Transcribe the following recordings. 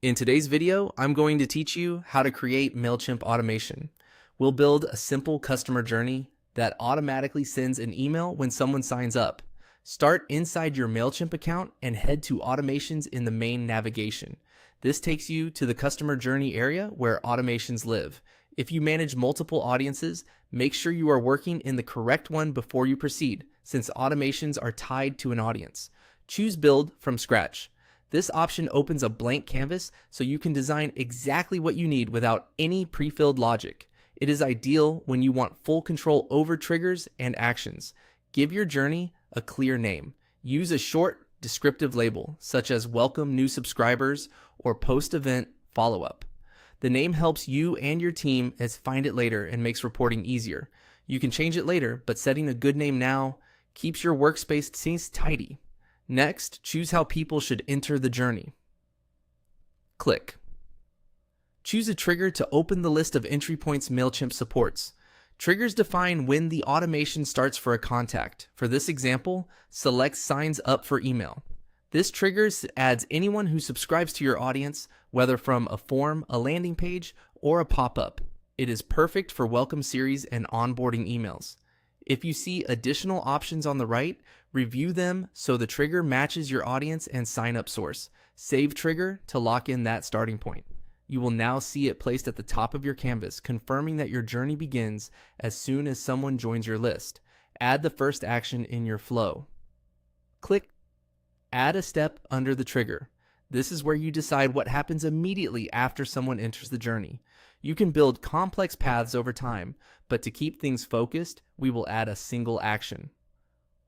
In today's video, I'm going to teach you how to create Mailchimp automation. We'll build a simple customer journey that automatically sends an email when someone signs up. Start inside your Mailchimp account and head to automations in the main navigation. This takes you to the customer journey area where automations live. If you manage multiple audiences, make sure you are working in the correct one before you proceed, since automations are tied to an audience. Choose Build from scratch. This option opens a blank canvas so you can design exactly what you need without any pre-filled logic. It is ideal when you want full control over triggers and actions. Give your journey a clear name. Use a short, descriptive label, such as Welcome New Subscribers or Post-Event Follow-Up. The name helps you and your team find it later and makes reporting easier. You can change it later, but setting a good name now keeps your workspace tidy. Next, choose how people should enter the journey. Click. Choose a trigger to open the list of entry points Mailchimp supports. Triggers define when the automation starts for a contact. For this example, select Signs Up for Email. This trigger adds anyone who subscribes to your audience, whether from a form, a landing page, or a pop-up. It is perfect for welcome series and onboarding emails. If you see additional options on the right, review them so the trigger matches your audience and sign-up source. Save trigger to lock in that starting point. You will now see it placed at the top of your canvas, confirming that your journey begins as soon as someone joins your list. Add the first action in your flow. Click Add a step under the trigger. This is where you decide what happens immediately after someone enters the journey. You can build complex paths over time, but to keep things focused, we will add a single action.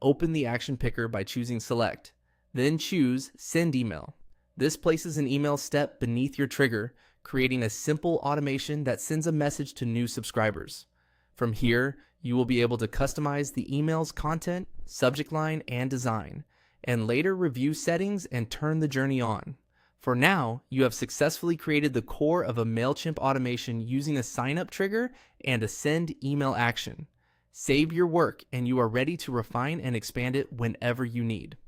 Open the action picker by choosing Select. Then choose Send Email. This places an email step beneath your trigger, creating a simple automation that sends a message to new subscribers. From here, you will be able to customize the email's content, subject line, and design, and later review settings and turn the journey on. For now, you have successfully created the core of a Mailchimp automation using a sign-up trigger and a send email action. Save your work and you are ready to refine and expand it whenever you need.